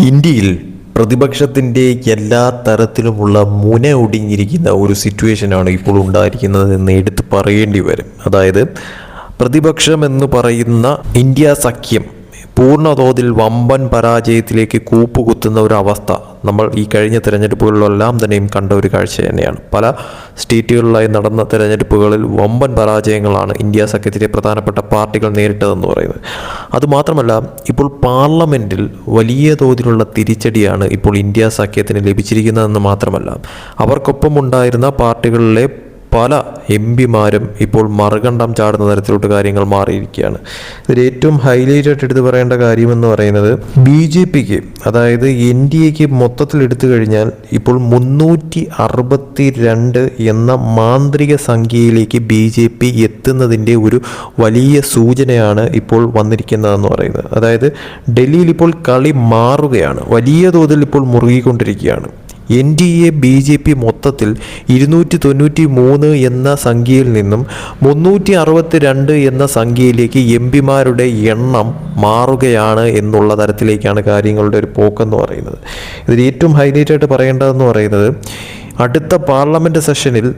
ഇന്ത്യയിൽ പ്രതിപക്ഷത്തിൻ്റെ എല്ലാ തരത്തിലുമുള്ള മുന ഒടിഞ്ഞിരിക്കുന്ന ഒരു സിറ്റുവേഷനാണ് ഇപ്പോൾ ഉണ്ടായിരിക്കുന്നത് എന്ന് എടുത്തു പറയേണ്ടി വരും. അതായത് പ്രതിപക്ഷം എന്ന് പറയുന്ന ഇന്ത്യ സഖ്യം പൂർണ്ണതോതിൽ വമ്പൻ പരാജയത്തിലേക്ക് കൂപ്പുകുത്തുന്ന ഒരു അവസ്ഥ നമ്മൾ ഈ കഴിഞ്ഞ തിരഞ്ഞെടുപ്പുകളിലെല്ലാം തന്നെയും കണ്ട ഒരു കാഴ്ച തന്നെയാണ്. പല സ്റ്റേറ്റുകളിലായി നടന്ന തിരഞ്ഞെടുപ്പുകളിൽ വമ്പൻ പരാജയങ്ങളാണ് ഇന്ത്യ സഖ്യത്തിലെ പ്രധാനപ്പെട്ട പാർട്ടികൾ നേരിട്ടതെന്ന് പറയുന്നത്. അതുമാത്രമല്ല, ഇപ്പോൾ പാർലമെൻറ്റിൽ വലിയ തോതിലുള്ള തിരിച്ചടിയാണ് ഇപ്പോൾ ഇന്ത്യ സഖ്യത്തിന് ലഭിച്ചിരിക്കുന്നതെന്ന് മാത്രമല്ല, അവർക്കൊപ്പം ഉണ്ടായിരുന്ന പാർട്ടികളിലെ പല എം പിമാരും ഇപ്പോൾ മറുകണ്ഠം ചാടുന്ന തരത്തിലോട്ട് കാര്യങ്ങൾ മാറിയിരിക്കുകയാണ്. ഇതിൽ ഏറ്റവും ഹൈലൈറ്റായിട്ട് എടുത്ത് പറയേണ്ട കാര്യമെന്ന് പറയുന്നത് BJPക്ക്, അതായത് NDAക്ക് മൊത്തത്തിൽ എടുത്തു കഴിഞ്ഞാൽ ഇപ്പോൾ 362 എന്ന മാന്ത്രിക സംഖ്യയിലേക്ക് BJP എത്തുന്നതിൻ്റെ ഒരു വലിയ സൂചനയാണ് ഇപ്പോൾ വന്നിരിക്കുന്നതെന്ന് പറയുന്നത്. അതായത് ഡൽഹിയിൽ ഇപ്പോൾ കളി മാറുകയാണ്, വലിയ തോതിൽ ഇപ്പോൾ മുറുകിക്കൊണ്ടിരിക്കുകയാണ്. NDA BJP മൊത്തത്തിൽ 293 എന്ന സംഖ്യയിൽ നിന്നും 362 എന്ന സംഖ്യയിലേക്ക് എം പിമാരുടെ എണ്ണം മാറുകയാണ് എന്നുള്ള തരത്തിലേക്കാണ് കാര്യങ്ങളുടെ ഒരു പോക്കെന്ന് പറയുന്നത്. ഇതിൽ ഏറ്റവും ഹൈലൈറ്റായിട്ട് പറയേണ്ടതെന്ന് പറയുന്നത്, അടുത്ത പാർലമെൻറ്റ് സെഷനിൽ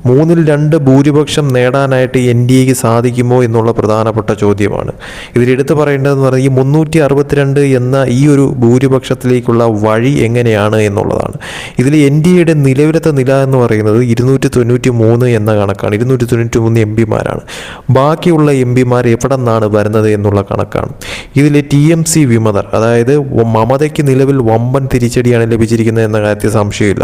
3/2 ഭൂരിപക്ഷം നേടാനായിട്ട് NDAക്ക് സാധിക്കുമോ എന്നുള്ള പ്രധാനപ്പെട്ട ചോദ്യമാണ്. ഇതിലെടുത്ത് പറയേണ്ടതെന്ന് പറഞ്ഞാൽ ഈ 362 എന്ന ഈ ഒരു ഭൂരിപക്ഷത്തിലേക്കുള്ള വഴി എങ്ങനെയാണ് എന്നുള്ളതാണ്. ഇതിൽ NDAയുടെ നിലവിലത്തെ നില എന്ന് പറയുന്നത് 293 എന്ന കണക്കാണ്. 293 എം പിമാരാണ്. ബാക്കിയുള്ള എം പിമാർ എവിടെ നിന്നാണ് വരുന്നത് എന്നുള്ള കണക്കാണ്. ഇതിൽ TMC വിമതർ, അതായത് മമതയ്ക്ക് നിലവിൽ വമ്പൻ തിരിച്ചടിയാണ് ലഭിച്ചിരിക്കുന്നത് എന്ന കാര്യത്തിൽ സംശയമില്ല.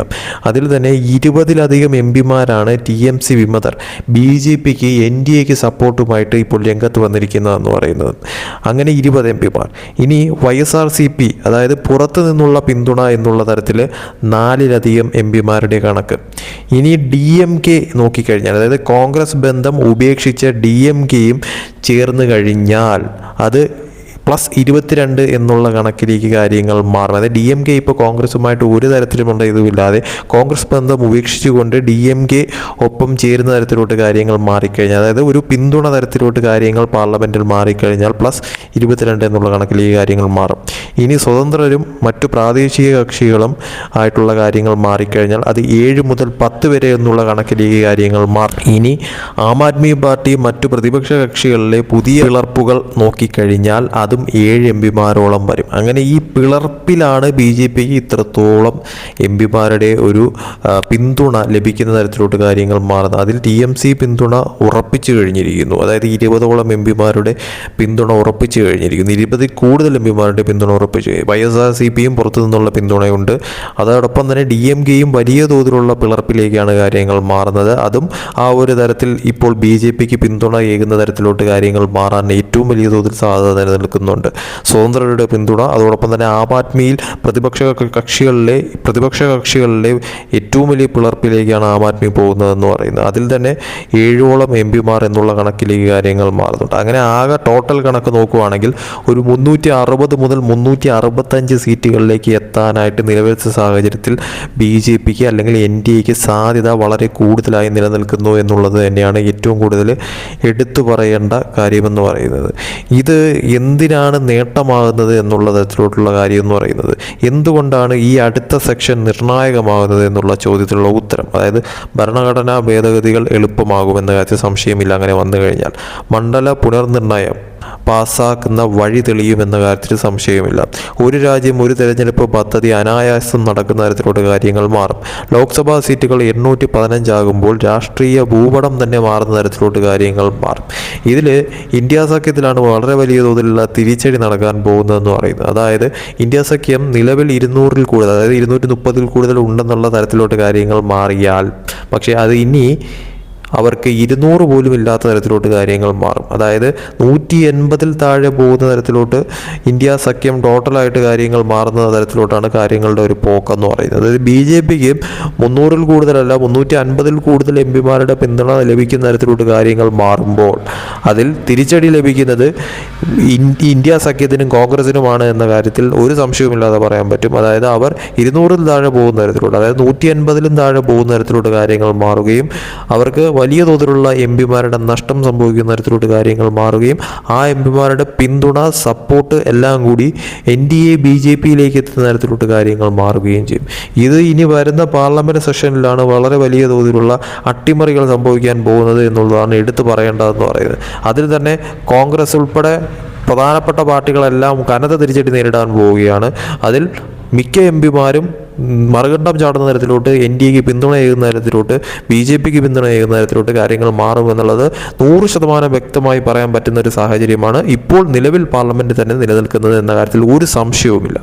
അതിൽ തന്നെ 20ലധികം എം പിമാരാണ് TMC വിമതർ BJPക്ക് NDAക്ക് സപ്പോർട്ടുമായിട്ട് ഇപ്പോൾ രംഗത്ത് വന്നിരിക്കുന്നതെന്ന് പറയുന്നത്. അങ്ങനെ 20 എം പിമാർ. ഇനി YSRCP, അതായത് പുറത്തു നിന്നുള്ള പിന്തുണ എന്നുള്ള തരത്തിൽ 4ലധികം എം പിമാരുടെ കണക്ക്. ഇനി DMK നോക്കിക്കഴിഞ്ഞാൽ, അതായത് കോൺഗ്രസ് ബന്ധം ഉപേക്ഷിച്ച DMKയും ചേർന്ന് കഴിഞ്ഞാൽ അത് +22 എന്നുള്ള കണക്കിലേക്ക് കാര്യങ്ങൾ മാറും. അതായത് DMK ഇപ്പോൾ കോൺഗ്രസുമായിട്ട് ഒരു തരത്തിലുമുള്ള ഇതുമില്ലാതെ കോൺഗ്രസ് ബന്ധം ഉപേക്ഷിച്ചുകൊണ്ട് DMK ഒപ്പം ചേരുന്ന തരത്തിലോട്ട് കാര്യങ്ങൾ മാറിക്കഴിഞ്ഞാൽ, അതായത് ഒരു പിന്തുണ തരത്തിലോട്ട് കാര്യങ്ങൾ പാർലമെൻറ്റിൽ മാറിക്കഴിഞ്ഞാൽ +22 എന്നുള്ള കണക്കിലേക്ക് കാര്യങ്ങൾ മാറും. ഇനി സ്വതന്ത്രരും മറ്റു പ്രാദേശിക കക്ഷികളും ആയിട്ടുള്ള കാര്യങ്ങൾ മാറിക്കഴിഞ്ഞാൽ അത് 7 മുതൽ 10 വരെ എന്നുള്ള കണക്കിലേക്ക് കാര്യങ്ങൾ മാറും. ഇനി ആം ആദ്മി പാർട്ടി മറ്റു പ്രതിപക്ഷ കക്ഷികളിലെ പുതിയ പിളർപ്പുകൾ നോക്കിക്കഴിഞ്ഞാൽ അതും 7 എം പിമാരോളം വരും. അങ്ങനെ ഈ പിളർപ്പിലാണ് BJPക്ക് ഇത്രത്തോളം എം പിമാരുടെ ഒരു പിന്തുണ ലഭിക്കുന്ന തരത്തിലോട്ട് കാര്യങ്ങൾ മാറുന്നത്. അതിൽ TMC പിന്തുണ ഉറപ്പിച്ചു കഴിഞ്ഞിരിക്കുന്നു. അതായത് 20ഓളം എം പിമാരുടെ പിന്തുണ ഉറപ്പിച്ചു കഴിഞ്ഞിരിക്കുന്നു. 20ൽ കൂടുതൽ എം പിമാരുടെ പിന്തുണ ഉറപ്പിച്ചു. YSRCPയും പുറത്തു നിന്നുള്ള പിന്തുണയുണ്ട്. അതോടൊപ്പം തന്നെ DMKയും വലിയ തോതിലുള്ള പിളർപ്പിലേക്കാണ് കാര്യങ്ങൾ മാറുന്നത്. അതും ആ ഒരു തരത്തിൽ ഇപ്പോൾ BJPക്ക് പിന്തുണ ഏകുന്ന തരത്തിലോട്ട് കാര്യങ്ങൾ മാറാൻ ഏറ്റവും വലിയ തോതിൽ സാധ്യത നിലനിൽക്കുന്നുണ്ട്. സ്വതന്ത്രരുടെ പിന്തുണ, അതോടൊപ്പം തന്നെ ആം ആദ്മിയിൽ പ്രതിപക്ഷ കക്ഷികളിലെ ഏറ്റവും വലിയ പിളർപ്പിലേക്കാണ് ആം ആദ്മി പോകുന്നതെന്ന് പറയുന്നത്. അതിൽ തന്നെ 7ഓളം എം പിമാർ എന്നുള്ള കണക്കിലേക്ക് കാര്യങ്ങൾ മാറുന്നുണ്ട്. അങ്ങനെ ആകെ ടോട്ടൽ കണക്ക് നോക്കുകയാണെങ്കിൽ ഒരു 360 മുതൽ 365 സീറ്റുകളിലേക്ക് എത്താനായിട്ട് നിലവിലത്തെ സാഹചര്യത്തിൽ BJPക്ക് അല്ലെങ്കിൽ NDAക്ക് സാധ്യത വളരെ കൂടുതലായി നിലനിൽക്കുന്നു എന്നുള്ളത് തന്നെയാണ് ഏറ്റവും കൂടുതൽ എടുത്തു പറയേണ്ട കാര്യമെന്ന് പറയുന്നത്. ഇത് എന്തിനാണ് നേട്ടമാകുന്നത് എന്നുള്ള തരത്തിലോട്ടുള്ള കാര്യം എന്ന് പറയുന്നത്, എന്തുകൊണ്ടാണ് ഈ അടുത്ത സെക്ഷൻ നിർണായകമാകുന്നത് എന്നുള്ള ചോദ്യത്തിലുള്ള ഉത്തരം, അതായത് ഭരണഘടനാ ഭേദഗതികൾ എളുപ്പമാകുമെന്ന കാര്യത്തിൽ സംശയമില്ല. അങ്ങനെ വന്നു കഴിഞ്ഞാൽ മണ്ഡല പുനർനിർണയം പാസ്സാക്കുന്ന വഴി തെളിയുമെന്ന കാര്യത്തിൽ സംശയമില്ല. ഒരു രാജ്യം ഒരു തെരഞ്ഞെടുപ്പ് പദ്ധതി അനായാസം നടക്കുന്ന തരത്തിലോട്ട് കാര്യങ്ങൾ മാറും. ലോക്സഭാ സീറ്റുകൾ 815 ആകുമ്പോൾ രാഷ്ട്രീയ ഭൂപടം തന്നെ മാറുന്ന തരത്തിലോട്ട് കാര്യങ്ങൾ മാറും. ഇതിൽ ഇന്ത്യ സഖ്യത്തിലാണ് വളരെ വലിയ തോതിലുള്ള തിരിച്ചടി നടക്കാൻ പോകുന്നതെന്ന് പറയുന്നത്. അതായത് ഇന്ത്യ സഖ്യം നിലവിൽ 200ൽ കൂടുതൽ, അതായത് 230ൽ കൂടുതൽ ഉണ്ടെന്നുള്ള തരത്തിലോട്ട് കാര്യങ്ങൾ മാറിയാൽ, പക്ഷേ അത് ഇനി അവർക്ക് 200 പോലും ഇല്ലാത്ത തരത്തിലോട്ട് കാര്യങ്ങൾ മാറും. അതായത് 180ൽ താഴെ പോകുന്ന തരത്തിലോട്ട് ഇന്ത്യ സഖ്യം ടോട്ടലായിട്ട് കാര്യങ്ങൾ മാറുന്ന തരത്തിലോട്ടാണ് കാര്യങ്ങളുടെ ഒരു പോക്കെന്ന് പറയുന്നത്. അതായത് BJPക്ക് 300ൽ കൂടുതലല്ല 350ൽ കൂടുതൽ എം പിമാരുടെ പിന്തുണ ലഭിക്കുന്ന തരത്തിലോട്ട് കാര്യങ്ങൾ മാറുമ്പോൾ അതിൽ തിരിച്ചടി ലഭിക്കുന്നത് ഇന്ത്യ സഖ്യത്തിനും കോൺഗ്രസിനുമാണ് എന്ന കാര്യത്തിൽ ഒരു സംശയവുമില്ലാതെ പറയാൻ പറ്റും. അതായത് അവർ 200ൽ താഴെ പോകുന്ന തരത്തിലോട്ട്, അതായത് 150ലും താഴെ പോകുന്ന തരത്തിലോട്ട് കാര്യങ്ങൾ മാറുകയും അവർക്ക് വലിയ തോതിലുള്ള എം പിമാരുടെ നഷ്ടം സംഭവിക്കുന്ന തരത്തിലോട്ട് കാര്യങ്ങൾ മാറുകയും ആ എം പിമാരുടെ പിന്തുണ സപ്പോർട്ട് എല്ലാം കൂടി NDA BJPയിലേക്ക് എത്തുന്ന തരത്തിലോട്ട് കാര്യങ്ങൾ മാറുകയും ചെയ്യും. ഇത് ഇനി വരുന്ന പാർലമെൻറ്റ് സെഷനിലാണ് വളരെ വലിയ തോതിലുള്ള അട്ടിമറികൾ സംഭവിക്കാൻ പോകുന്നത് എന്നുള്ളതാണ് എടുത്തു പറയേണ്ടതെന്ന് പറയുന്നത്. അതിൽ തന്നെ കോൺഗ്രസ് ഉൾപ്പെടെ പ്രധാനപ്പെട്ട പാർട്ടികളെല്ലാം കനത്ത തിരിച്ചടി നേരിടാൻ പോവുകയാണ്. അതിൽ മിക്ക എം പിമാരും മറുകണ്ഠം ചാടുന്ന തരത്തിലോട്ട് NDAക്ക് പിന്തുണയേകുന്ന തരത്തിലോട്ട് BJPക്ക് പിന്തുണയേകുന്ന തരത്തിലോട്ട് കാര്യങ്ങൾ മാറുമെന്നുള്ളത് 100% വ്യക്തമായി പറയാൻ പറ്റുന്ന ഒരു സാഹചര്യമാണ് ഇപ്പോൾ നിലവിൽ പാർലമെൻറ്റ് തന്നെ നിലനിൽക്കുന്നത് എന്ന കാര്യത്തിൽ ഒരു സംശയവുമില്ല.